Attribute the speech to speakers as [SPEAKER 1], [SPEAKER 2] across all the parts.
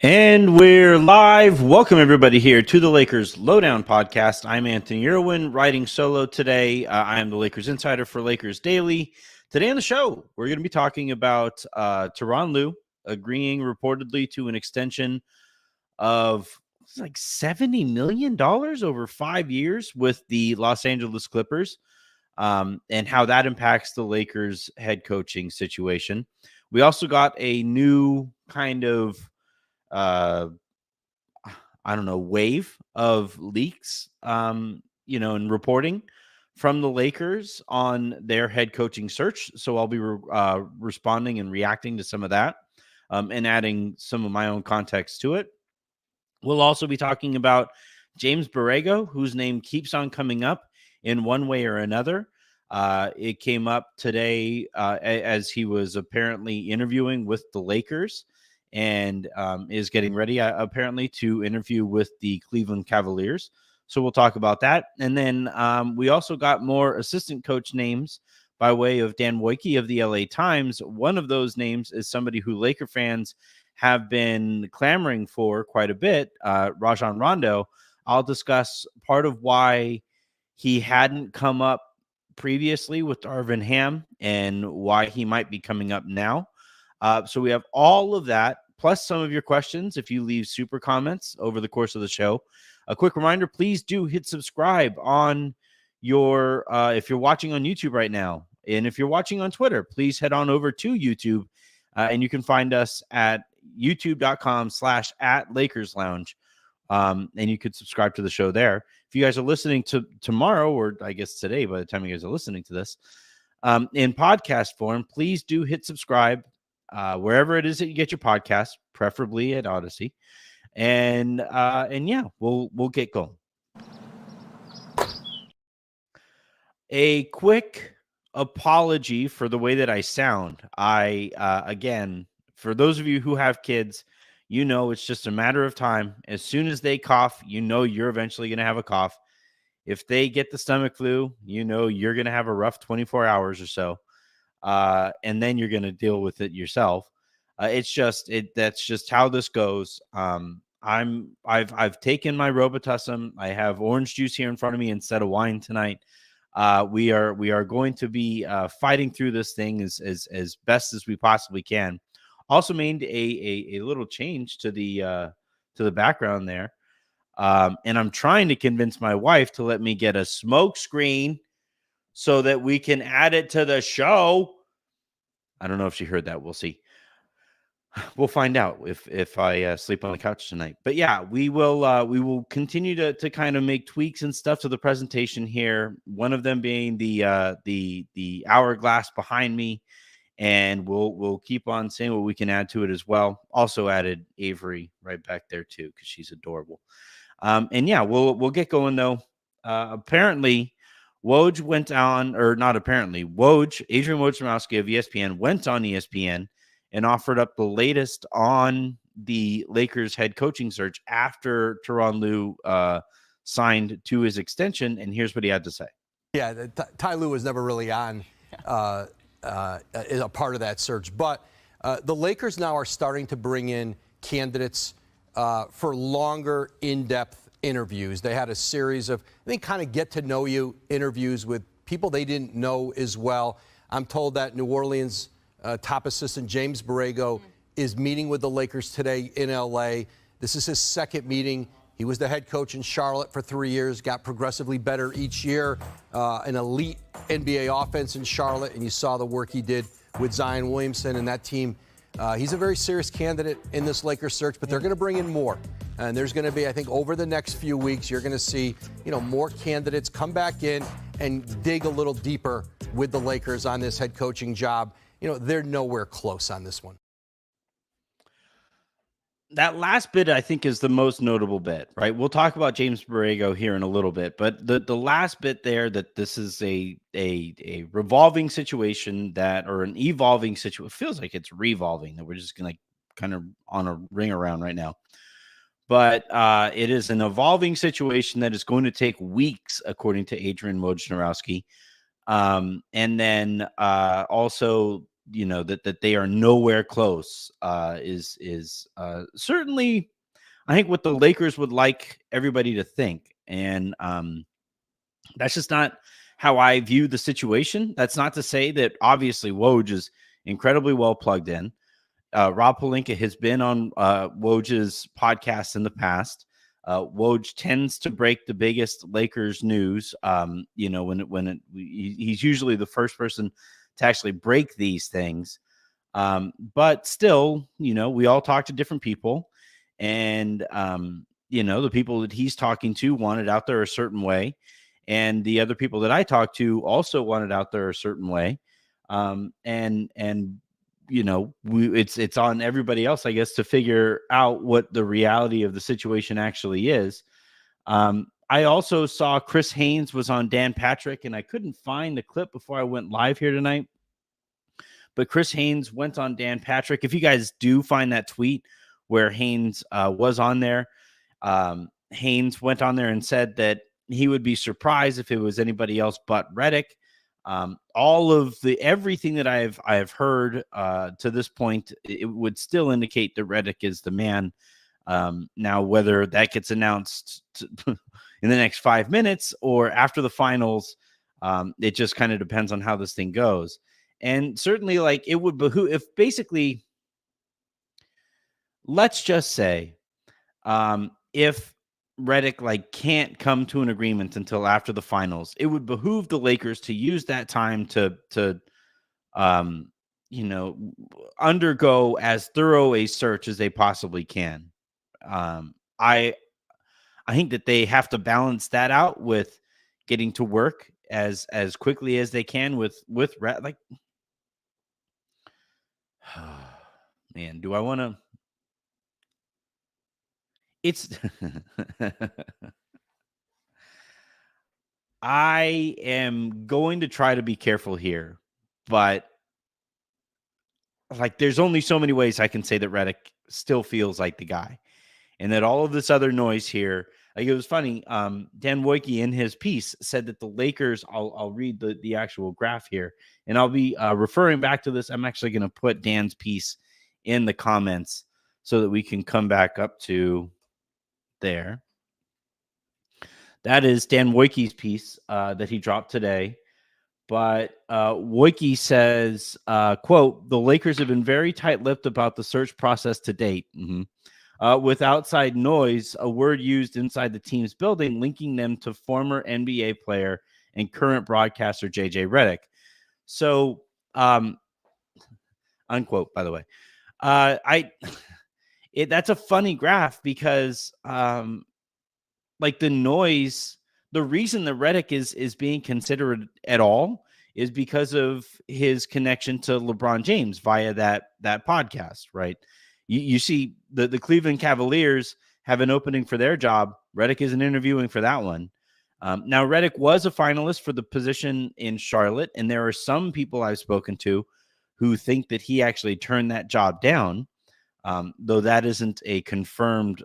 [SPEAKER 1] And we're live. Welcome, everybody, here to the Lakers Lowdown podcast. I'm Anthony Irwin, writing solo today. I am the Lakers insider for Lakers Daily. Today on the show, we're going to be talking about Tyronn Lue agreeing reportedly to an extension of like $70 million over 5 years with the Los Angeles Clippers, and how that impacts the Lakers head coaching situation. We also got a new kind of wave of leaks, and reporting from the Lakers on their head coaching search. So I'll be responding and reacting to some of that, and adding some of my own context to it. We'll also be talking about James Borrego, whose name keeps on coming up in one way or another. It came up today as he was apparently interviewing with the Lakers, and is getting ready, apparently, to interview with the Cleveland Cavaliers. So we'll talk about that. And then we also got more assistant coach names by way of Dan Wojcicki of the LA Times. One of those names is somebody who Laker fans have been clamoring for quite a bit, Rajon Rondo. I'll discuss part of why he hadn't come up previously with Darvin Ham and why he might be coming up now. So we have all of that, plus some of your questions if you leave super comments over the course of the show. A quick reminder, please do hit subscribe on your, if you're watching on YouTube right now. And if you're watching on Twitter, please head on over to YouTube, and you can find us at youtube.com/@LakersLounge. And you could subscribe to the show there. If you guys are listening to tomorrow, or I guess today, by the time you guys are listening to this, in podcast form, please do hit subscribe wherever it is that you get your podcast, preferably at Odyssey. And yeah, we'll get going. A quick apology for the way that I sound. Again, for those of you who have kids, it's just a matter of time. As soon as they cough, you're eventually going to have a cough. If they get the stomach flu, you're going to have a rough 24 hours or so. And then you're going to deal with it yourself. That's just how this goes. I've taken my Robitussin. I have orange juice here in front of me instead of wine tonight. We are going to be fighting through this thing as best as we possibly can. Also made a little change to the background there. And I'm trying to convince my wife to let me get a smoke screen so that we can add it to the show. I don't know if she heard that. We'll see. We'll find out if I sleep on the couch tonight. But yeah, we will continue to kind of make tweaks and stuff to the presentation here. One of them being the hourglass behind me, and we'll keep on saying what we can add to it as well. Also added Avery right back there too, because she's adorable. And yeah, we'll get going though. Apparently, Woj went on, or not apparently, Adrian Wojnarowski of ESPN went on ESPN and offered up the latest on the Lakers head coaching search after Tyronn Lue signed to his extension. And here's what he had to say.
[SPEAKER 2] Yeah, Ty Lue was never really on a part of that search. But the Lakers now are starting to bring in candidates for longer, in-depth interviews. They had a series of, I think, kind of get-to-know-you interviews with people they didn't know as well. I'm told that New Orleans top assistant James Borrego is meeting with the Lakers today in L.A. This is his second meeting. He was the head coach in Charlotte for 3 years, got progressively better each year, an elite NBA offense in Charlotte, and you saw the work he did with Zion Williamson and that team. He's a very serious candidate in this Lakers search, but they're going to bring in more. And there's going to be, I think, over the next few weeks, you're going to see, more candidates come back in and dig a little deeper with the Lakers on this head coaching job. They're nowhere close on this one.
[SPEAKER 1] That last bit, I think, is the most notable bit, right? We'll talk about James Borrego here in a little bit, but the last bit there, that this is a revolving situation or an evolving situation. It feels like it's revolving, that we're just going to kind of on a ring around right now. But it is an evolving situation that is going to take weeks, according to Adrian Wojnarowski. And then also that they are nowhere close is certainly, I think, what the Lakers would like everybody to think. And that's just not how I view the situation. That's not to say that obviously Woj is incredibly well plugged in. Rob Pelinka has been on Woj's podcast in the past. Woj tends to break the biggest Lakers news. He's usually the first person to actually break these things. But still, we all talk to different people, and the people that he's talking to want it out there a certain way, and the other people that I talk to also want it out there a certain way. It's on everybody else, I guess, to figure out what the reality of the situation actually is. I also saw Chris Haynes was on Dan Patrick, and I couldn't find the clip before I went live here tonight. But Chris Haynes went on Dan Patrick. If you guys do find that tweet where Haynes was on there, Haynes went on there and said that he would be surprised if it was anybody else but Redick. Everything that I have heard to this point, it would still indicate that Redick is the man. Now, whether that gets announced in the next 5 minutes or after the finals, it just kind of depends on how this thing goes. And certainly, like, it would behoove if basically, let's just say, if Redick can't come to an agreement until after the finals, it would behoove the Lakers to use that time to undergo as thorough a search as they possibly can. I think that they have to balance that out with getting to work as quickly as they can with Redick. Man, do I want to? It's I am going to try to be careful here, but there's only so many ways I can say that Redick still feels like the guy, and that all of this other noise here, it was funny. Dan Wojcicki in his piece said that the Lakers, I'll read the actual graph here, and I'll be referring back to this. I'm actually going to put Dan's piece in the comments so that we can come back up to there. That is Dan Wojcicki's piece that he dropped today. But Wojcicki says, quote, "The Lakers have been very tight-lipped about the search process to date. With outside noise, a word used inside the team's building, linking them to former NBA player and current broadcaster JJ Redick." So, unquote, by the way. That's a funny graph because the noise, the reason that Redick is being considered at all is because of his connection to LeBron James via that podcast, right? You see the Cleveland Cavaliers have an opening for their job. Redick isn't interviewing for that one. Now, Redick was a finalist for the position in Charlotte, and there are some people I've spoken to who think that he actually turned that job down, though that isn't a confirmed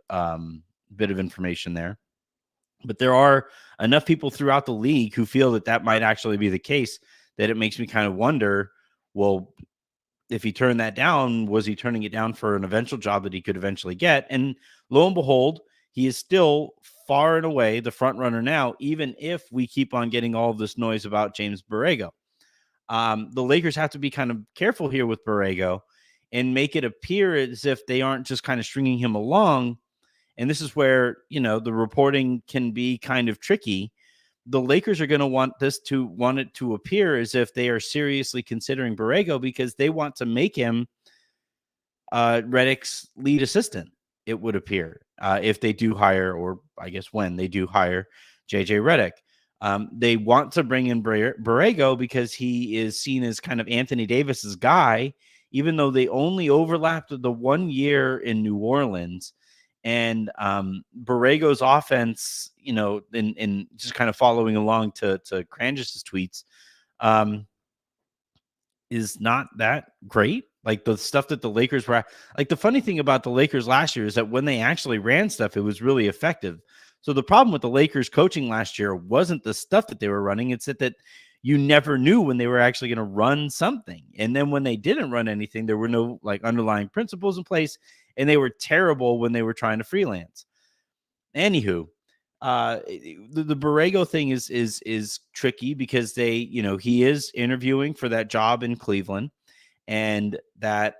[SPEAKER 1] bit of information there. But there are enough people throughout the league who feel that might actually be the case, that it makes me kind of wonder, well, if he turned that down, was he turning it down for an eventual job that he could eventually get? And lo and behold, he is still far and away the front runner now, even if we keep on getting all of this noise about James Borrego. The Lakers have to be kind of careful here with Borrego and make it appear as if they aren't just kind of stringing him along. And this is where, the reporting can be kind of tricky. The Lakers are going to want it to appear as if they are seriously considering Borrego because they want to make him Redick's lead assistant, it would appear, if they do hire, or I guess when they do hire JJ Redick. They want to bring in Borrego because he is seen as kind of Anthony Davis's guy, even though they only overlapped the 1 year in New Orleans. And Borrego's offense, in just kind of following along to Crangis's tweets, is not that great. Like the stuff that the Lakers were, the funny thing about the Lakers last year is that when they actually ran stuff, it was really effective. So the problem with the Lakers coaching last year wasn't the stuff that they were running. It's that you never knew when they were actually going to run something. And then when they didn't run anything, there were no like underlying principles in place, and they were terrible when they were trying to freelance. Anywho, the Borrego thing is tricky because he is interviewing for that job in Cleveland, and that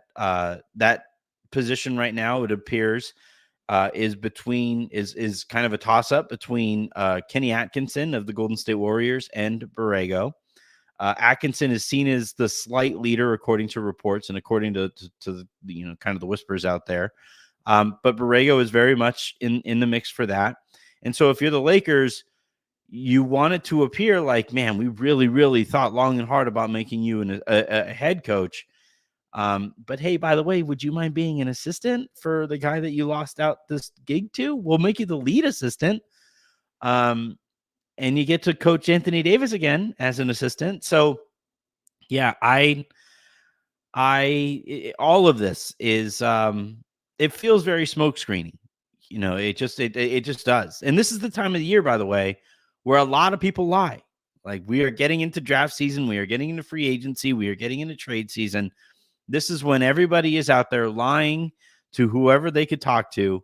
[SPEAKER 1] position right now, it appears, is kind of a toss up between Kenny Atkinson of the Golden State Warriors and Borrego. Atkinson is seen as the slight leader, according to reports and according to the, kind of the whispers out there. But Borrego is very much in the mix for that. And so if you're the Lakers, you want it to appear like, man, we really, really thought long and hard about making you a head coach. But hey, by the way, would you mind being an assistant for the guy that you lost out this gig to? We'll make you the lead assistant. And you get to coach Anthony Davis again as an assistant. So yeah, all of this is, it feels very smoke screeny. It just does. And this is the time of the year, by the way, where a lot of people lie. Like, we are getting into draft season. We are getting into free agency. We are getting into trade season. This is when everybody is out there lying to whoever they could talk to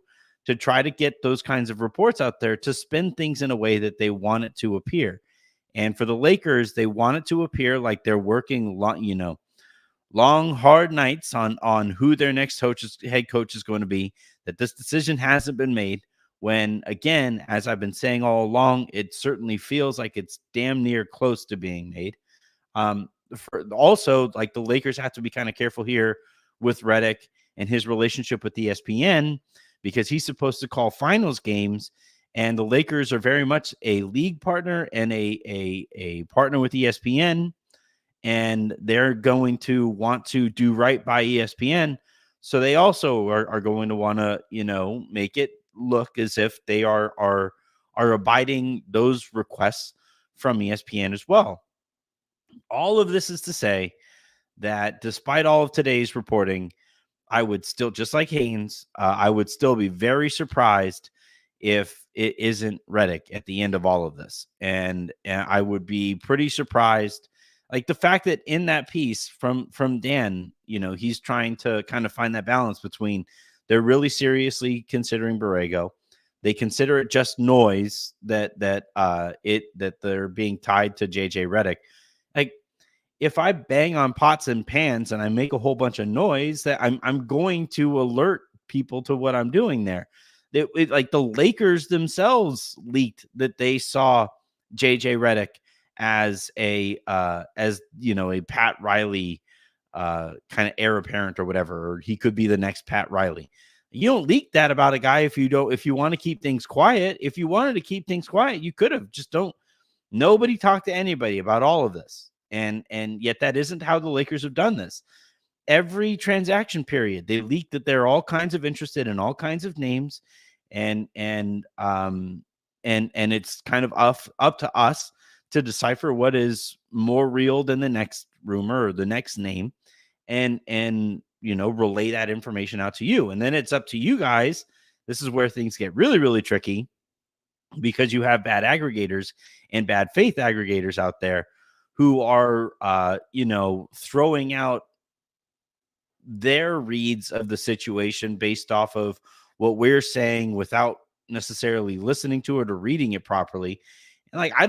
[SPEAKER 1] try to get those kinds of reports out there to spin things in a way that they want it to appear. And for the Lakers, they want it to appear like they're working long, hard nights on who their next head coach is going to be, that this decision hasn't been made, when, again, as I've been saying all along, it certainly feels like it's damn near close to being made. Also, like, the Lakers have to be kind of careful here with Redick and his relationship with ESPN, because he's supposed to call finals games, and the Lakers are very much a league partner and a partner with ESPN, and they're going to want to do right by ESPN. So they also are going to want to, make it look as if they are abiding those requests from ESPN as well. All of this is to say that despite all of today's reporting, I would still, just like Haynes, I would still be very surprised if it isn't Redick at the end of all of this. And I would be pretty surprised. Like, the fact that in that piece from Dan, he's trying to kind of find that balance between, they're really seriously considering Borrego. They consider it just noise that they're being tied to JJ Redick. Like, if I bang on pots and pans and I make a whole bunch of noise, that I'm going to alert people to what I'm doing there. Like, the Lakers themselves leaked that they saw JJ Redick as a Pat Riley kind of heir apparent or whatever, or he could be the next Pat Riley. You don't leak that about a guy if you want to keep things quiet. If you wanted to keep things quiet, you could have. Just don't. Nobody talked to anybody about all of this. And yet that isn't how the Lakers have done this. Every transaction period, they leak that they're all kinds of interested in all kinds of names, and it's kind of up to us to decipher what is more real than the next rumor or the next name, and relay that information out to you. And then it's up to you guys. This is where things get really, really tricky, because you have bad aggregators and bad faith aggregators out there who are, throwing out their reads of the situation based off of what we're saying without necessarily listening to it or reading it properly. And like, I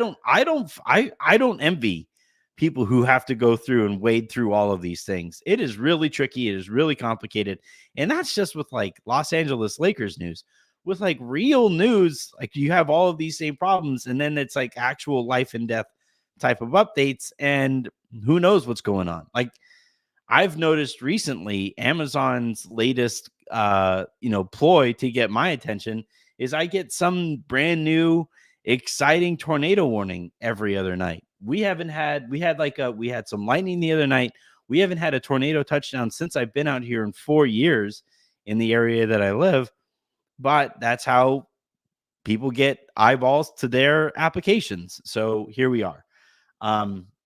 [SPEAKER 1] don't envy people who have to go through and wade through all of these things. It is really tricky. It is really complicated. And that's just with like Los Angeles Lakers news. With like real news, like, you have all of these same problems, and then it's like actual life and death type of updates, and who knows what's going on. Like, I've noticed recently, Amazon's latest ploy to get my attention is I get some brand new exciting tornado warning every other night. We had some lightning the other night. We haven't had a tornado touchdown since I've been out here in 4 years in the area that I live, but that's how people get eyeballs to their applications. So here we are.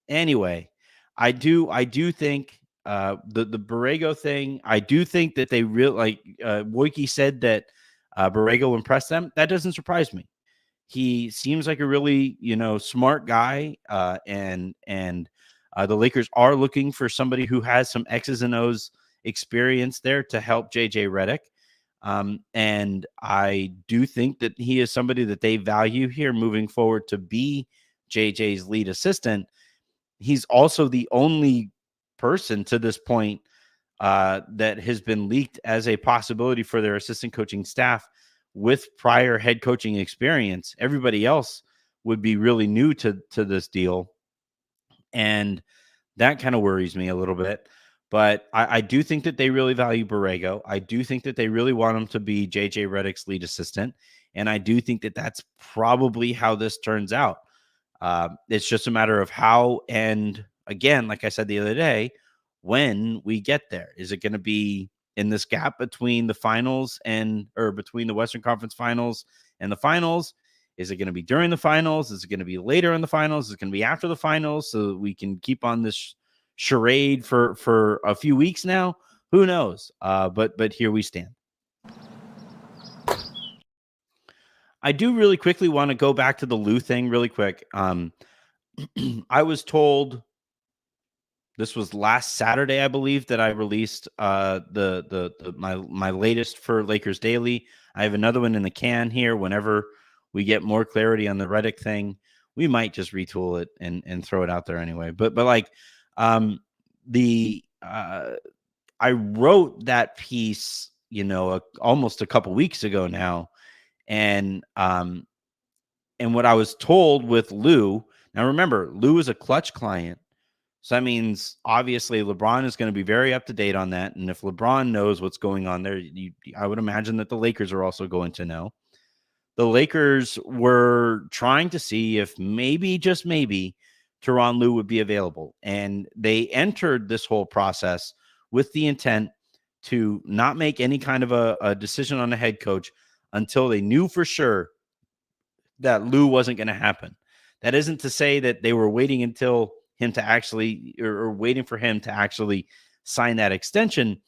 [SPEAKER 1] Anyway, I do think the Borrego thing, I do think that they Wojcicki said that Borrego impressed them. That doesn't surprise me. He seems like a really, smart guy. And the Lakers are looking for somebody who has some X's and O's experience there to help JJ Redick. And I do think that he is somebody that they value here moving forward to be JJ's lead assistant. He's also the only person to this point that has been leaked as a possibility for their assistant coaching staff with prior head coaching experience. Everybody else would be really new to this deal. And that kind of worries me a little bit. But I do think that they really value Borrego. I do think that they really want him to be JJ Redick's lead assistant. And I do think that that's probably how this turns out. It's just a matter of how, and again, like I said the other day, when we get there. Is it going to be in this gap between the finals or between the Western Conference Finals and the finals? Is it going to be during the finals? Is it going to be later in the finals? Is it going to be after the finals so we can keep on this charade for a few weeks now? Who knows? But here we stand. I do really quickly want to go back to the Lue thing really quick. I was told this was last Saturday, I believe, that I released my latest for Lakers Daily. I have another one in the can here. Whenever we get more clarity on the Redick thing, we might just retool it and throw it out there anyway. But like I wrote that piece, almost a couple weeks ago now, and what I was told with Lue. Now remember, Lue is a Clutch client. So that means obviously LeBron is going to be very up to date on that. And if LeBron knows what's going on there, I would imagine that the Lakers are also going to know. The Lakers were trying to see if maybe, just maybe, Tyronn Lue would be available. And they entered this whole process with the intent to not make any kind of a decision on a head coach until they knew for sure that Lue wasn't going to happen. That isn't to say that they were waiting until him to actually, or waiting for him to actually sign that extension.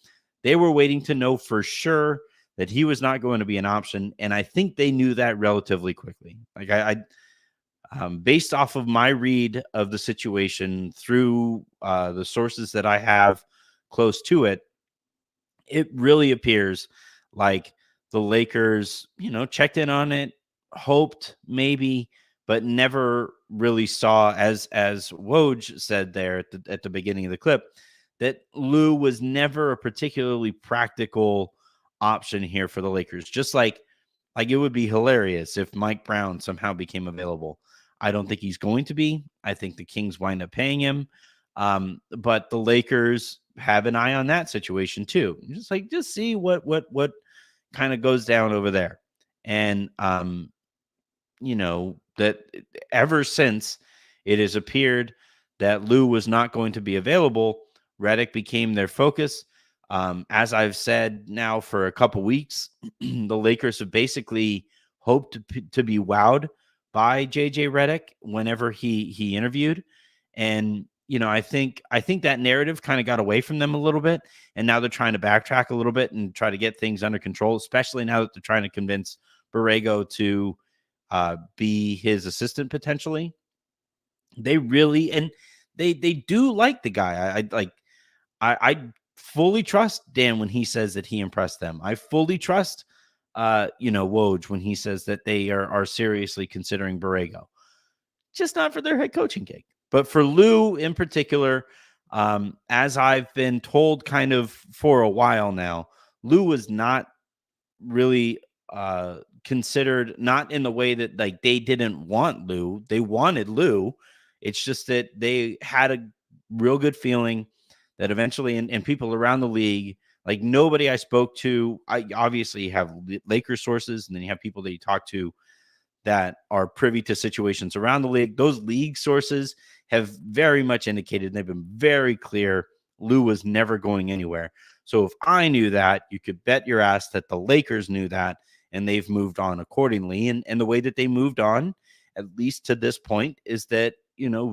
[SPEAKER 1] They were waiting to know for sure that he was not going to be an option. And I think they knew that relatively quickly. Like I based off of my read of the situation through the sources that I have close to it, it really appears like the Lakers, checked in on it, hoped maybe, but never really saw, as Woj said there at the beginning of the clip, that Lue was never a particularly practical option here for the Lakers. Just like it would be hilarious if Mike Brown somehow became available. I don't think he's going to be. I think the Kings wind up paying him. But the Lakers have an eye on that situation too. Just see what kind of goes down over there. And that ever since it has appeared that Lue was not going to be available, Redick became their focus. As I've said now for a couple weeks, the Lakers have basically hoped to be wowed by JJ Redick whenever he interviewed. And, I think that narrative kind of got away from them a little bit. And now they're trying to backtrack a little bit and try to get things under control, especially now that they're trying to convince Borrego to be his assistant potentially. They really, and they do like the guy. I fully trust Dan when he says that he impressed them. I fully trust Woj when he says that they are seriously considering Borrego. Just not for their head coaching gig, but for Lue in particular. As I've been told kind of for a while now, Lue was not really considered, not in the way that like they didn't want Lue. They wanted Lue. It's just that they had a real good feeling that eventually, and people around the league, like nobody I spoke to, I obviously have Lakers sources, and then you have people that you talk to that are privy to situations around the league. Those league sources have very much indicated, they've been very clear, Lue was never going anywhere. So if I knew that, you could bet your ass that the Lakers knew that, and they've moved on accordingly. And the way that they moved on, at least to this point, is that,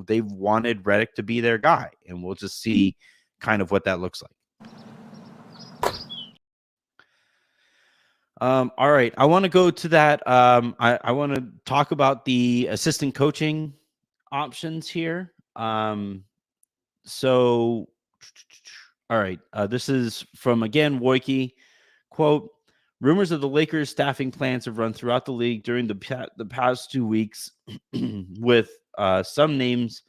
[SPEAKER 1] they've wanted Redick to be their guy. And we'll just see kind of what that looks like. All right. I want to go to that. I want to talk about the assistant coaching options here. So, all right. This is from, again, Wojcicki. Quote, rumors of the Lakers staffing plans have run throughout the league during the past 2 weeks with some names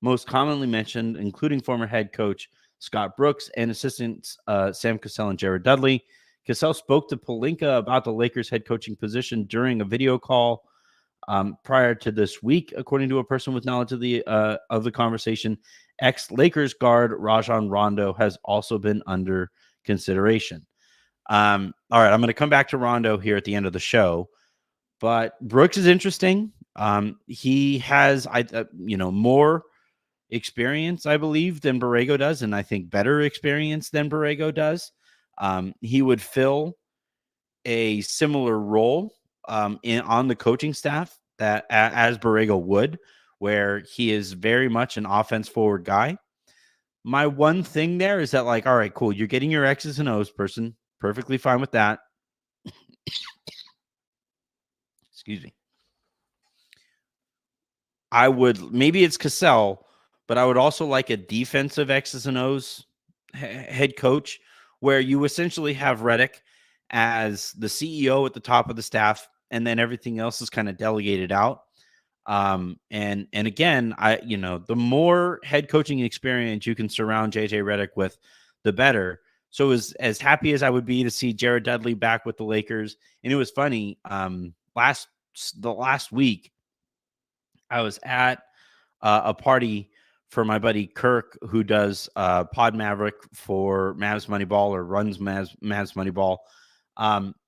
[SPEAKER 1] most commonly mentioned, including former head coach Scott Brooks and assistants Sam Cassell and Jared Dudley. Cassell spoke to Pelinka about the Lakers head coaching position during a video call prior to this week, according to a person with knowledge of the conversation. Ex-Lakers guard Rajon Rondo has also been under consideration. All right, I'm going to come back to Rondo here at the end of the show, but Brooks is interesting. He has, more experience, I believe, than Borrego does, and I think better experience than Borrego does. He would fill a similar role on the coaching staff that as Borrego would, where he is very much an offense forward guy. My one thing there is that, like, all right, cool, you're getting your X's and O's person, perfectly fine with that. Excuse me. I would, maybe it's Cassell, but I would also like a defensive X's and O's head coach where you essentially have Redick as the CEO at the top of the staff, and then everything else is kind of delegated out. And again, the more head coaching experience you can surround JJ Redick with, the better. So as happy as I would be to see Jared Dudley back with the Lakers, and it was funny, the last week I was at a party for my buddy Kirk, who does Pod Maverick for Mavs Moneyball, or runs Mavs Moneyball.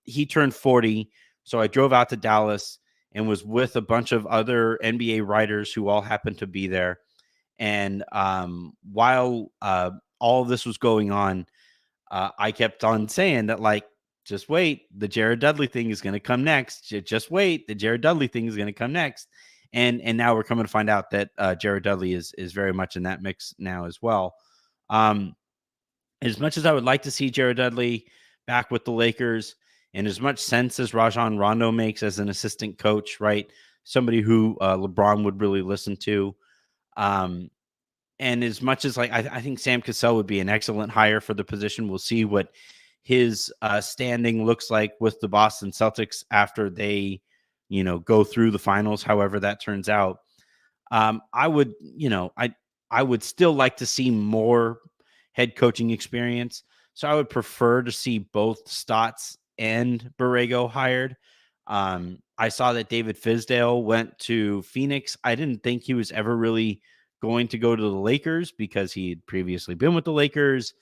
[SPEAKER 1] He turned 40, so I drove out to Dallas and was with a bunch of other NBA writers who all happened to be there. And while all of this was going on, I kept on saying that, like, just wait, the Jared Dudley thing is going to come next. Just wait, the Jared Dudley thing is going to come next. And now we're coming to find out that Jared Dudley is very much in that mix now as well. As much as I would like to see Jared Dudley back with the Lakers, and as much sense as Rajon Rondo makes as an assistant coach, right? Somebody who LeBron would really listen to. And as much as, like, I think Sam Cassell would be an excellent hire for the position. We'll see what his standing looks like with the Boston Celtics after they, go through the finals, however that turns out. I would, I would still like to see more head coaching experience. So I would prefer to see both Stotts and Borrego hired. I saw that David Fizdale went to Phoenix. I didn't think he was ever really going to go to the Lakers because he had previously been with the Lakers.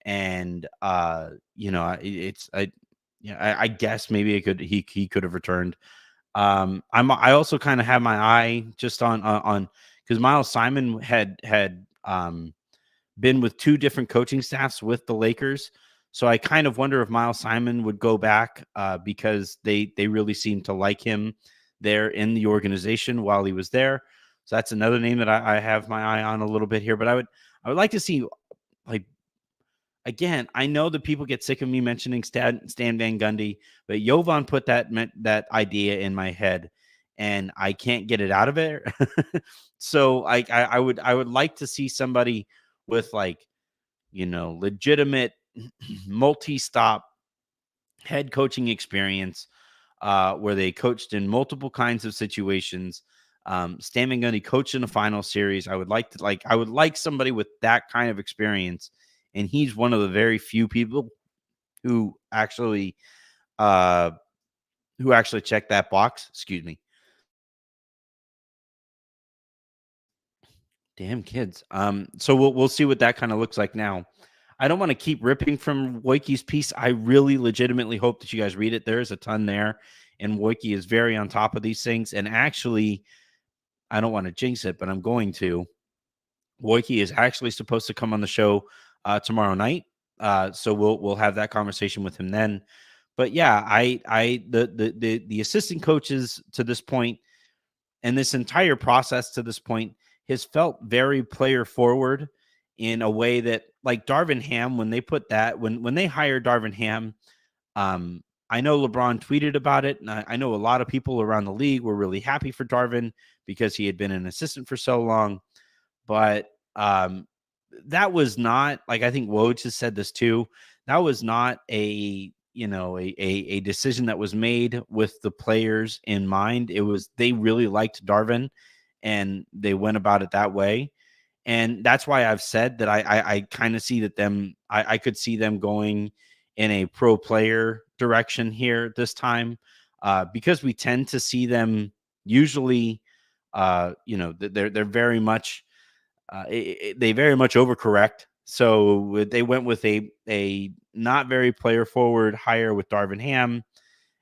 [SPEAKER 1] And, I guess maybe he could have returned. I also kind of have my eye just on because Miles Simon had been with two different coaching staffs with the Lakers. So I kind of wonder if Miles Simon would go back because they really seem to like him there in the organization while he was there. So that's another name that I have my eye on a little bit here. But I would like to see, like, again, I know that people get sick of me mentioning Stan Van Gundy, but Jovan put that idea in my head, and I can't get it out of it. So I would like to see somebody with, like, legitimate multi-stop head coaching experience where they coached in multiple kinds of situations. Stan Van Gundy coached in a final series. I would like somebody with that kind of experience. And he's one of the very few people who actually check that box. Excuse me. Damn kids. So we'll see what that kind of looks like now. I don't want to keep ripping from Wojcicki's piece. I really legitimately hope that you guys read it. There's a ton there, and Wojcicki is very on top of these things. And actually, I don't want to jinx it, but I'm going to. Wojcicki is actually supposed to come on the show tomorrow night. So we'll have that conversation with him then. But yeah, the assistant coaches to this point, and this entire process to this point, has felt very player forward in a way that, like, Darvin Ham, when they hired Darvin Ham, I know LeBron tweeted about it, and I know a lot of people around the league were really happy for Darvin because he had been an assistant for so long. But that was not, like, I think Woj has said this too. That was not a decision that was made with the players in mind. It was, they really liked Darvin, and they went about it that way. And that's why I've said that I kind of see that I could see them going in a pro player direction here this time, because we tend to see them usually, they're very much, they very much overcorrect. So they went with a not very player forward hire with Darvin Ham,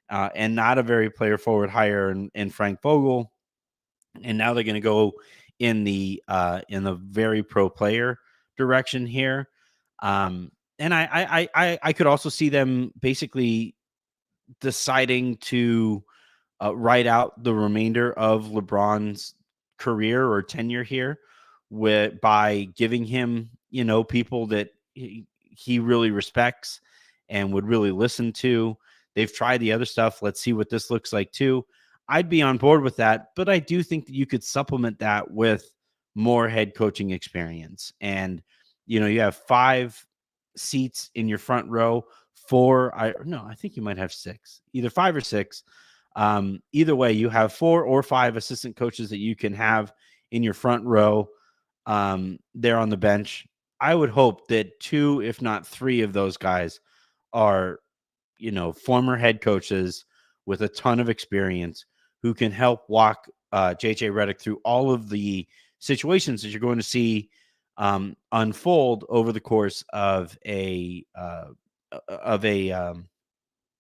[SPEAKER 1] and not a very player forward hire in Frank Vogel. And now they're going to go in the very pro player direction here. And I could also see them basically deciding to write out the remainder of LeBron's career or tenure here by giving him, people that he really respects and would really listen to. They've tried the other stuff. Let's see what this looks like too. I'd be on board with that, but I do think that you could supplement that with more head coaching experience. And, you have 5 seats in your front row. I think you might have 6, either 5 or 6. Either way, you have 4 or 5 assistant coaches that you can have in your front row, there on the bench. I would hope that 2, if not 3 of those guys are, former head coaches with a ton of experience who can help walk JJ Redick through all of the situations that you're going to see unfold over the course of a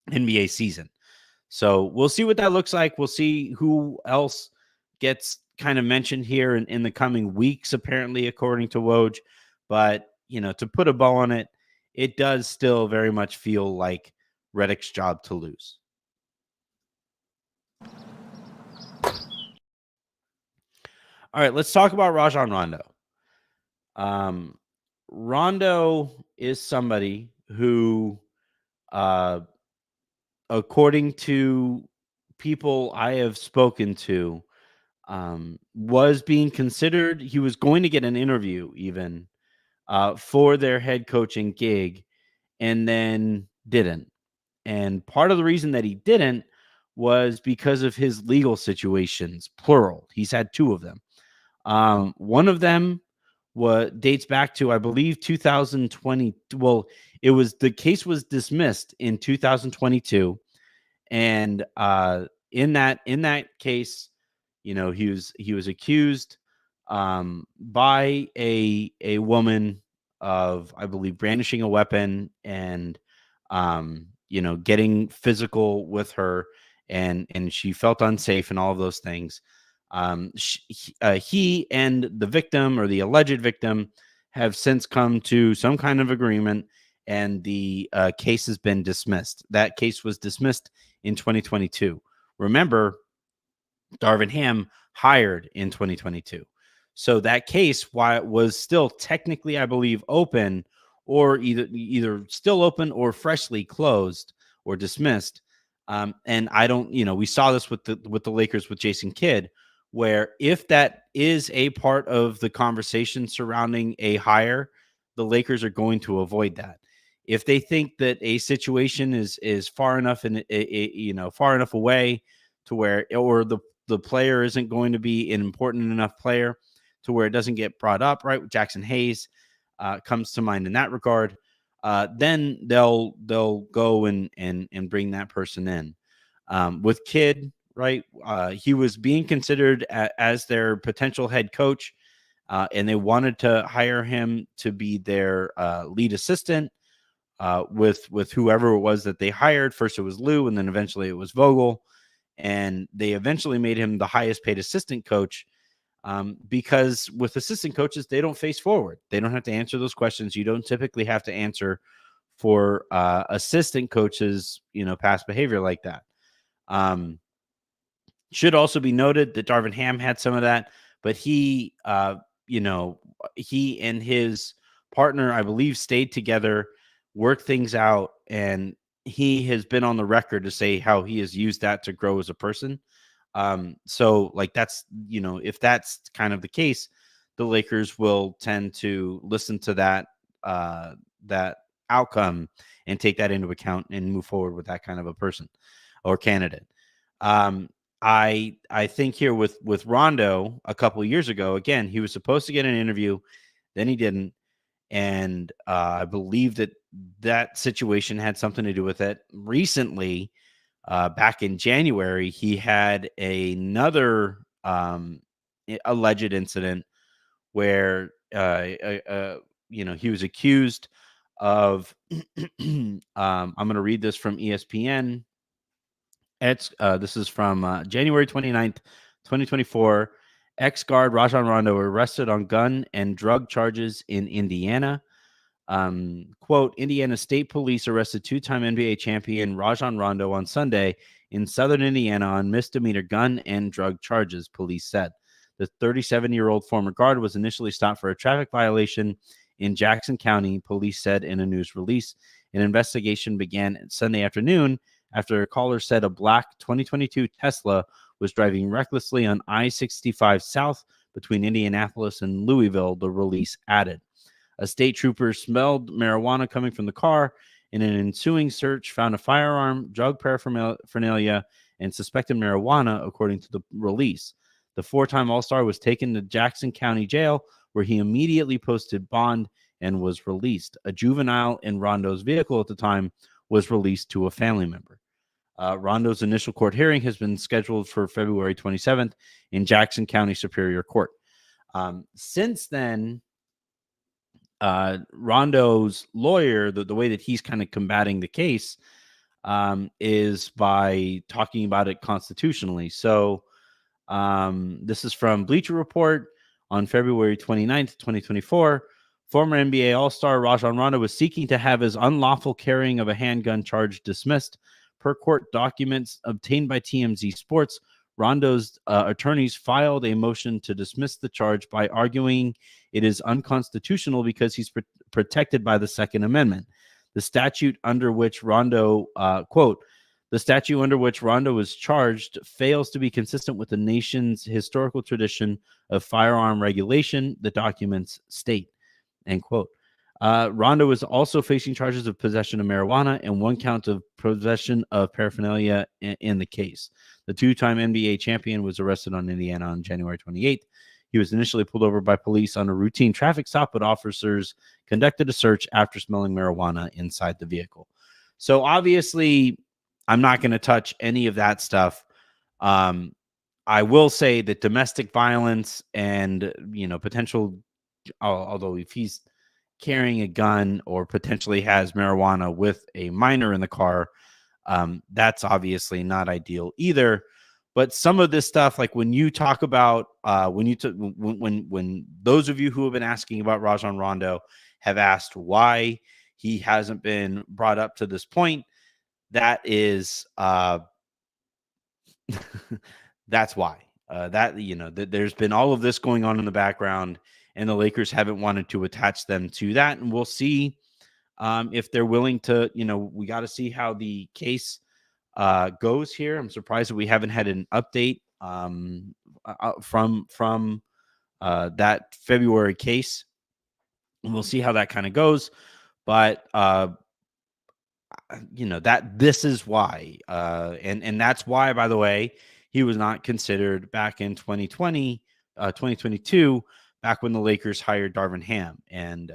[SPEAKER 1] NBA season. So we'll see what that looks like. We'll see who else gets kind of mentioned here in the coming weeks, apparently, according to Woj. But, to put a bow on it, it does still very much feel like Redick's job to lose. All right, let's talk about Rajon Rondo. Rondo is somebody who, according to people I have spoken to, was being considered. He was going to get an interview even for their head coaching gig, and then didn't. And part of the reason that he didn't was because of his legal situations, plural. He's had 2 of them. One of them dates back to, I believe, 2020. Well, the case was dismissed in 2022, and in that case, he was accused by a woman of, I believe, brandishing a weapon and getting physical with her, and she felt unsafe and all of those things. He and the victim, or the alleged victim, have since come to some kind of agreement, and the case has been dismissed. That case was dismissed in 2022. Remember, Darvin Ham hired in 2022. So that case, while it was still technically, I believe, open, or either still open or freshly closed or dismissed. And I don't, we saw this with the Lakers with Jason Kidd, where if that is a part of the conversation surrounding a hire, the Lakers are going to avoid that. If they think that a situation is far enough far enough away to where, or the player isn't going to be an important enough player to where it doesn't get brought up, right? Jackson Hayes comes to mind in that regard. Then they'll go and bring that person in. With Kidd, right? He was being considered as their potential head coach, and they wanted to hire him to be their lead assistant with whoever it was that they hired. First it was Lue, and then eventually it was Vogel, and they eventually made him the highest paid assistant coach. Because with assistant coaches, they don't face forward. They don't have to answer those questions. You don't typically have to answer for assistant coaches, past behavior like that. Should also be noted that Darvin Ham had some of that, but he and his partner, I believe, stayed together, worked things out, and he has been on the record to say how he has used that to grow as a person. So like that's, if that's kind of the case, the Lakers will tend to listen to that outcome and take that into account and move forward with that kind of a person or candidate. Um, I think here with Rondo a couple of years ago, again, he was supposed to get an interview, then he didn't. And I believe that situation had something to do with it. Recently, back in January, he had another alleged incident where he was accused of I'm going to read this from ESPN. This is from January 29th, 2024. Ex-guard Rajon Rondo arrested on gun and drug charges in Indiana. Quote, Indiana State Police arrested two-time NBA champion Rajon Rondo on Sunday in southern Indiana on misdemeanor gun and drug charges, police said. The 37-year-old former guard was initially stopped for a traffic violation in Jackson County, police said in a news release. An investigation began Sunday afternoon after a caller said a black 2022 Tesla was driving recklessly on I-65 South between Indianapolis and Louisville, the release added. A state trooper smelled marijuana coming from the car. In an ensuing search, found a firearm, drug paraphernalia, and suspected marijuana, according to the release. The four-time All-Star was taken to Jackson County Jail, where he immediately posted bond and was released. A juvenile in Rondo's vehicle at the time was released to a family member. Rondo's initial court hearing has been scheduled for February 27th in Jackson County Superior Court. Since then, Rondo's lawyer, the way that he's kind of combating the case is by talking about it constitutionally. So this is from Bleacher Report on February 29th, 2024. Former NBA All-Star Rajon Rondo was seeking to have his unlawful carrying of a handgun charge dismissed. Per court documents obtained by TMZ Sports, Rondo's attorneys filed a motion to dismiss the charge by arguing it is unconstitutional because he's protected by the Second Amendment. The statute under which Rondo, quote, the statute under which Rondo was charged fails to be consistent with the nation's historical tradition of firearm regulation, the documents state, end quote. Rondo is also facing charges of possession of marijuana and one count of possession of paraphernalia in the case. The two-time NBA champion was arrested on Indiana on January 28th. He was initially pulled over by police on a routine traffic stop, but officers conducted a search after smelling marijuana inside the vehicle. So obviously, I'm not going to touch any of that stuff. I will say that domestic violence and, potential, although if he's carrying a gun or potentially has marijuana with a minor in the car, that's obviously not ideal either. But some of this stuff, like when you talk about when those of you who have been asking about Rajon Rondo have asked why he hasn't been brought up to this point, that is that's why. There's been all of this going on in the background, and the Lakers haven't wanted to attach them to that. And we'll see if they're willing to. We got to see how the case goes here. I'm surprised that we haven't had an update from that February case. And we'll see how that kind of goes. But that this is why, and that's why, by the way, he was not considered back in 2022, back when the Lakers hired Darvin Ham. And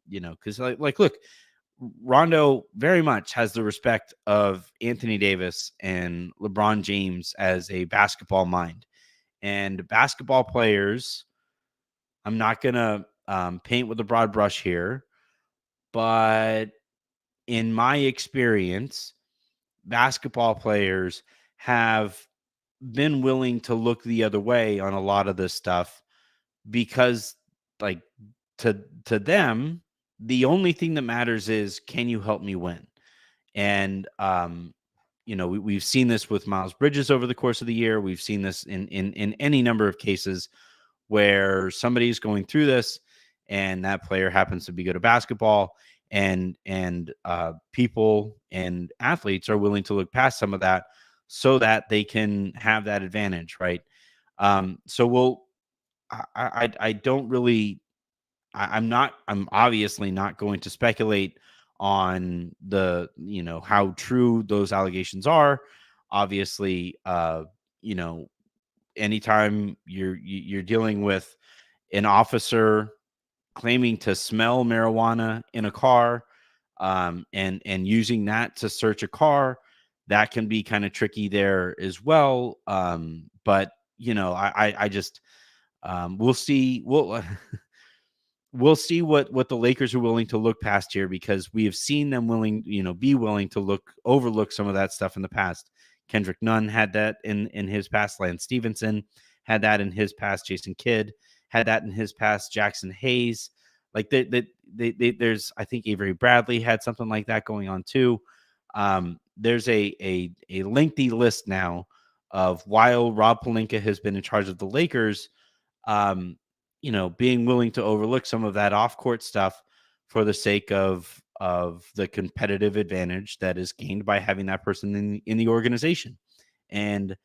[SPEAKER 1] because look, Rondo very much has the respect of Anthony Davis and LeBron James as a basketball mind. And basketball players, I'm not gonna paint with a broad brush here, but in my experience, basketball players have been willing to look the other way on a lot of this stuff because, like, to them, the only thing that matters is, can you help me win? And we've seen this with Miles Bridges over the course of the year. We've seen this in any number of cases where somebody's going through this and that player happens to be good at basketball, and people and athletes are willing to look past some of that so that they can have that advantage, right? So I don't really, I'm obviously not going to speculate on how true those allegations are. Obviously, you know, anytime you're dealing with an officer claiming to smell marijuana in a car, and using that to search a car, that can be kind of tricky there as well. But I just we'll see. We'll see what the Lakers are willing to look past here, because we have seen them be willing to overlook some of that stuff in the past. Kendrick Nunn had that in his past. Lance Stevenson had that in his past. Jason Kidd had that in his past. Jackson Hayes, like there's, I think Avery Bradley had something like that going on too. There's a lengthy list now of, while Rob Pelinka has been in charge of the Lakers, being willing to overlook some of that off-court stuff for the sake of the competitive advantage that is gained by having that person in the organization. And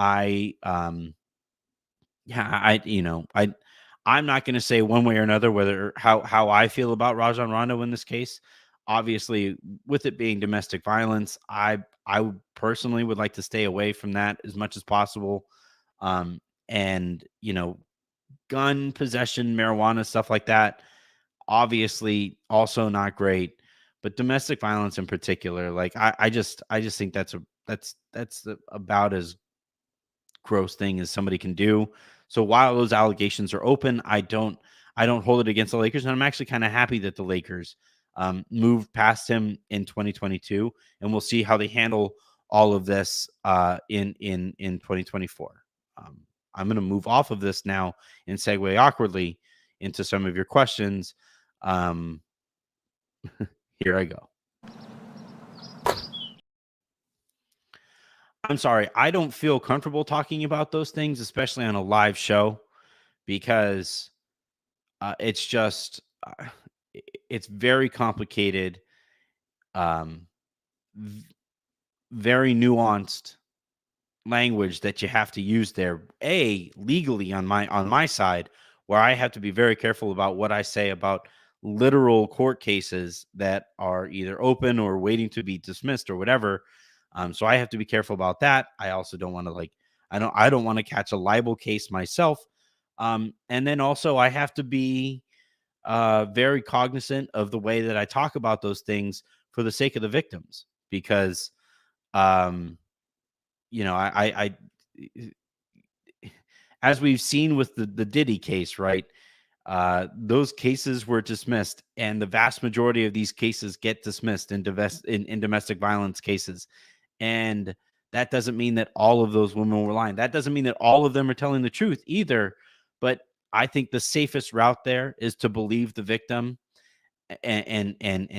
[SPEAKER 1] I'm not going to say one way or another whether how I feel about Rajon Rondo in this case. Obviously, with it being domestic violence, I personally would like to stay away from that as much as possible. And gun possession, marijuana, stuff like that, obviously also not great. But domestic violence in particular, like I just think that's about as gross thing as somebody can do. So while those allegations are open, I don't hold it against the Lakers, and I'm actually kind of happy that the Lakers moved past him in 2022, and we'll see how they handle all of this in 2024. I'm going to move off of this now and segue awkwardly into some of your questions. Here I go. I'm sorry, I don't feel comfortable talking about those things, especially on a live show, because it's just it's very complicated, very nuanced language that you have to use there. Legally on my side, where I have to be very careful about what I say about literal court cases that are either open or waiting to be dismissed or whatever. So I have to be careful about that. I also don't want to I don't want to catch a libel case myself. And then also I have to be very cognizant of the way that I talk about those things for the sake of the victims, because I as we've seen with the Diddy case, right? Those cases were dismissed, and the vast majority of these cases get dismissed in domestic violence cases. And that doesn't mean that all of those women were lying. That doesn't mean that all of them are telling the truth either. But I think the safest route there is to believe the victim and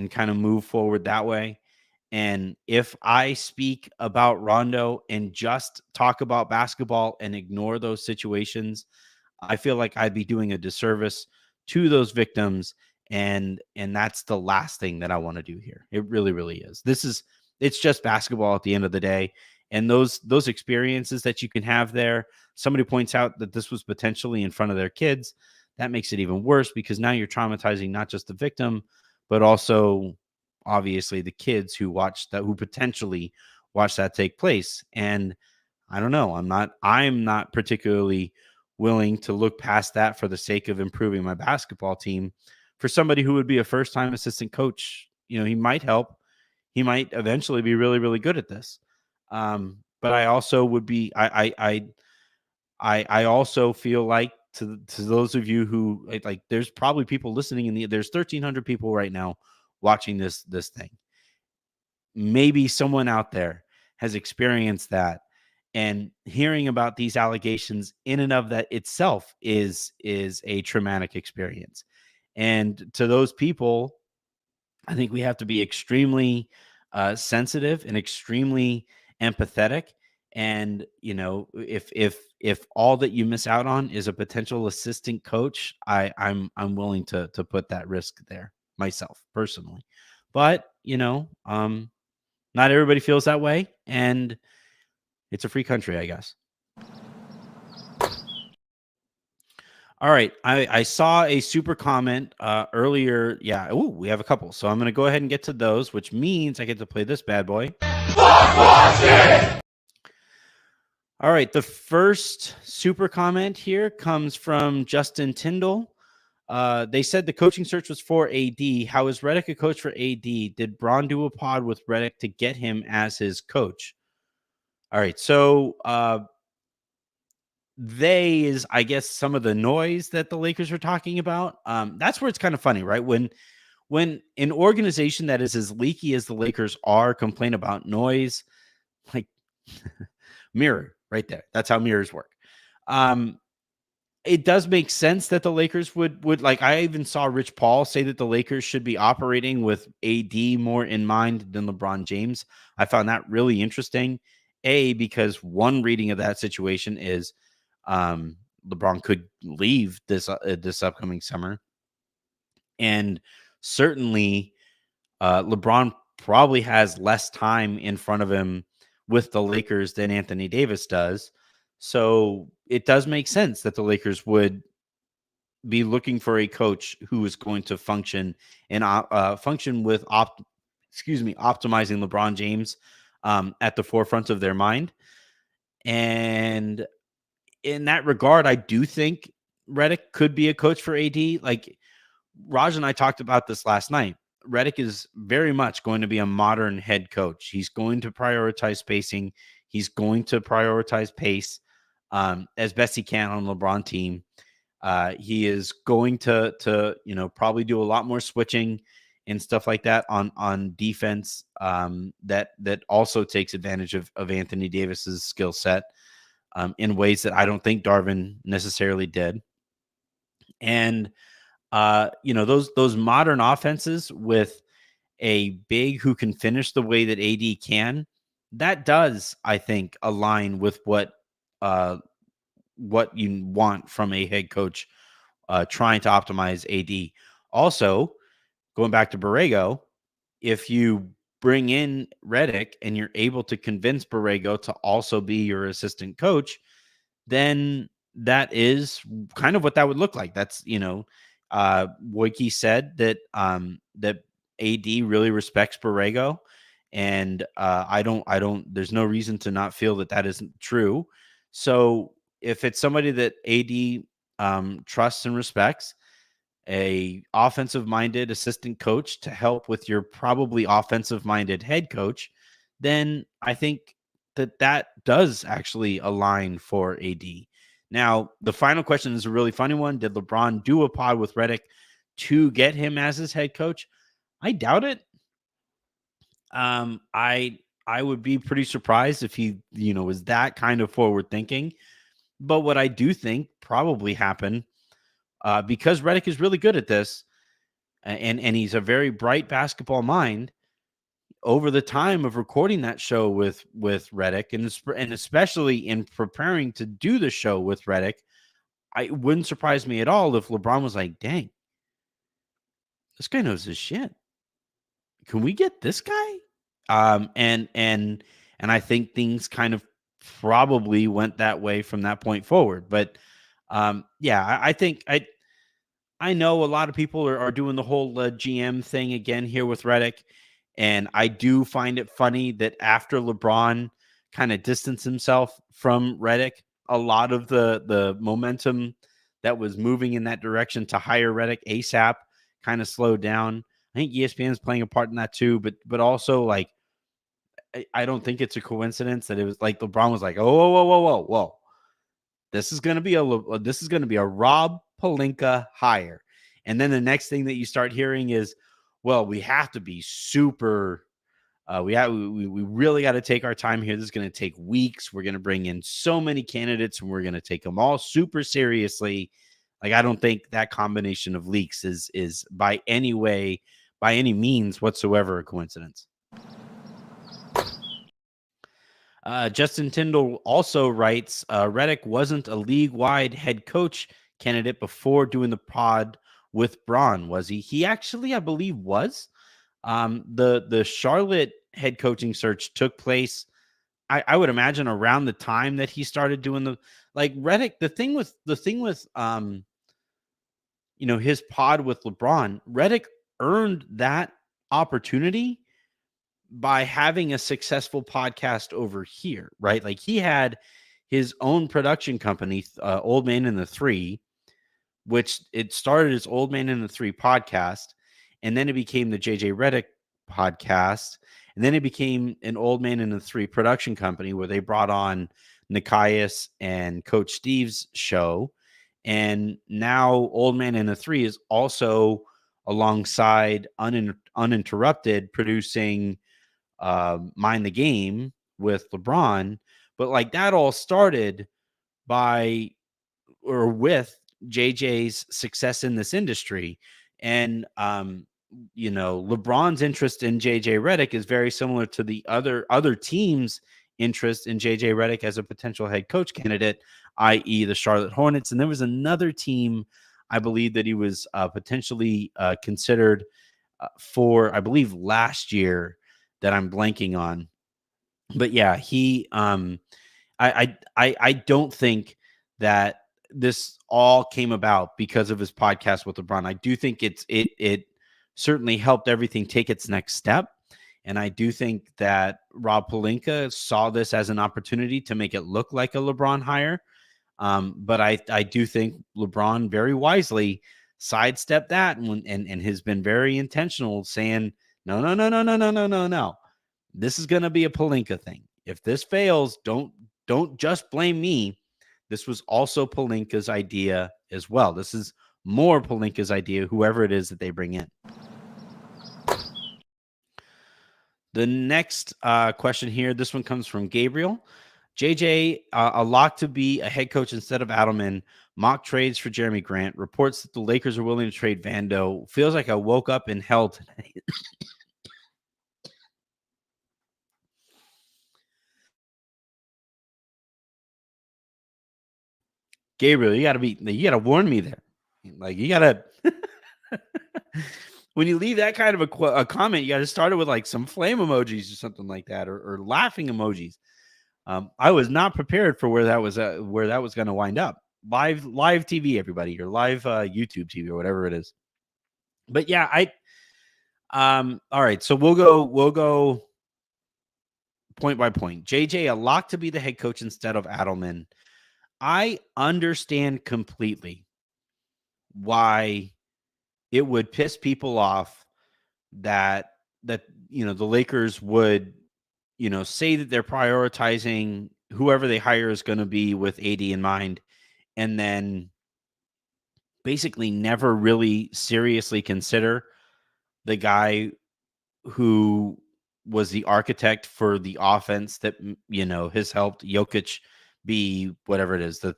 [SPEAKER 1] kind of move forward that way. And if I speak about Rondo and just talk about basketball and ignore those situations, I feel like I'd be doing a disservice to those victims. And that's the last thing that I want to do here. It really, really is. It's just basketball at the end of the day. And those experiences that you can have there, somebody points out that this was potentially in front of their kids. That makes it even worse, because now you're traumatizing not just the victim, but also obviously the kids who potentially watch that take place. And I don't know, I'm not particularly willing to look past that for the sake of improving my basketball team. For somebody who would be a first-time assistant coach, he might help. He might eventually be really, really good at this. But I also would be, I also feel like, to those of you who like, there's probably people listening there's 1,300 people right now watching this thing. Maybe someone out there has experienced that, and hearing about these allegations in and of that itself is a traumatic experience. And to those people, I think we have to be extremely sensitive and extremely empathetic. And if all that you miss out on is a potential assistant coach, I'm willing to put that risk there myself personally. But, not everybody feels that way, and it's a free country, I guess. All right. I saw a super comment earlier. Yeah. Oh, we have a couple. So I'm going to go ahead and get to those, which means I get to play this bad boy. All right. The first super comment here comes from Justin Tyndall. They said the coaching search was for AD. How is Redick a coach for AD? Did Braun do a pod with Redick to get him as his coach? All right. So they is, I guess, some of the noise that the Lakers are talking about. That's where it's kind of funny, right? When an organization that is as leaky as the Lakers are complain about noise, like mirror right there. That's how mirrors work. It does make sense that the Lakers would like. I even saw Rich Paul say that the Lakers should be operating with AD more in mind than LeBron James. I found that really interesting. Because one reading of that situation is LeBron could leave this upcoming summer, and certainly LeBron probably has less time in front of him with the Lakers than Anthony Davis does. So it does make sense that the Lakers would be looking for a coach who is going to function and function with optimizing LeBron James at the forefront of their mind. And in that regard, I do think Redick could be a coach for AD. Like Raj and I talked about this last night. Redick is very much going to be a modern head coach. He's going to prioritize spacing. He's going to prioritize pace as best he can on LeBron team. He is going to probably do a lot more switching and stuff like that on defense that also takes advantage of Anthony Davis's skill set in ways that I don't think Darvin necessarily did. And those modern offenses with a big who can finish the way that AD can, that does, I think, align with what you want from a head coach trying to optimize AD. Also, going back to Borrego, if you bring in Redick and you're able to convince Borrego to also be your assistant coach, then that is kind of what that would look like. That's, Wojcicki said that that AD really respects Borrego, and there's no reason to not feel that isn't true. So if it's somebody that AD trusts and respects, a offensive-minded assistant coach to help with your probably offensive-minded head coach, then I think that does actually align for AD. Now, the final question is a really funny one. Did LeBron do a pod with Redick to get him as his head coach? I doubt it. I would be pretty surprised if he, was that kind of forward thinking. But what I do think probably happened, because Redick is really good at this, and he's a very bright basketball mind. Over the time of recording that show with Redick, and especially in preparing to do the show with Redick, it wouldn't surprise me at all if LeBron was like, "Dang, this guy knows his shit. Can we get this guy?" And I think things kind of probably went that way from that point forward. But I think I know a lot of people are doing the whole GM thing again here with Redick. And I do find it funny that after LeBron kind of distanced himself from Redick, a lot of the momentum that was moving in that direction to hire Redick ASAP kind of slowed down. I think ESPN is playing a part in that too, but also like I don't think it's a coincidence that it was like LeBron was like, whoa. This is gonna be a Rob Pelinka hire. And then the next thing that you start hearing is, well, we have to be super. We really got to take our time here. This is going to take weeks. We're going to bring in so many candidates, and we're going to take them all super seriously. Like, I don't think that combination of leaks is by any means whatsoever a coincidence. Justin Tyndall also writes, Redick wasn't a league-wide head coach candidate before doing the pod with Braun, was he? He actually, I believe, was. The Charlotte head coaching search took place, I would imagine, around the time that he started doing the, like, Redick. The thing with his pod with LeBron, Redick earned that opportunity by having a successful podcast over here, right? Like, he had his own production company, Old Man in the Three, which it started as Old Man in the Three podcast, and then it became the JJ Redick podcast, and then it became an Old Man in the Three production company where they brought on Nikias and Coach Steve's show. And now Old Man in the Three is also alongside Uninterrupted producing Mind the Game with LeBron. But like, that all started by or with JJ's success in this industry. And LeBron's interest in JJ Redick is very similar to the other teams' interest in JJ Redick as a potential head coach candidate, i.e. the Charlotte Hornets. And there was another team, I believe, that he was potentially considered for, I believe, last year, that I'm blanking on. But yeah, he I don't think that this all came about because of his podcast with LeBron. I do think it certainly helped everything take its next step. And I do think that Rob Pelinka saw this as an opportunity to make it look like a LeBron hire. But I do think LeBron very wisely sidestepped that and has been very intentional, saying, no. This is going to be a Pelinka thing. If this fails, don't just blame me. This was also Pelinka's idea as well. This is more Pelinka's idea, whoever it is that they bring in. The next question here, this one comes from Gabriel. JJ, a lock to be a head coach instead of Adelman. Mock trades for Jeremy Grant. Reports that the Lakers are willing to trade Vando. Feels like I woke up in hell today. Gabriel, you gotta warn me there. Like, you gotta when you leave that kind of a comment, you gotta start it with like some flame emojis or something like that, or laughing emojis. I was not prepared for where that was going to wind up. Live TV, everybody, or live YouTube TV, or whatever it is. But yeah, all right. So we'll go point by point. JJ, a lock to be the head coach instead of Adelman. I understand completely why it would piss people off that the Lakers would, say that they're prioritizing whoever they hire is going to be with AD in mind, and then basically never really seriously consider the guy who was the architect for the offense that, has helped Jokic be whatever it is, the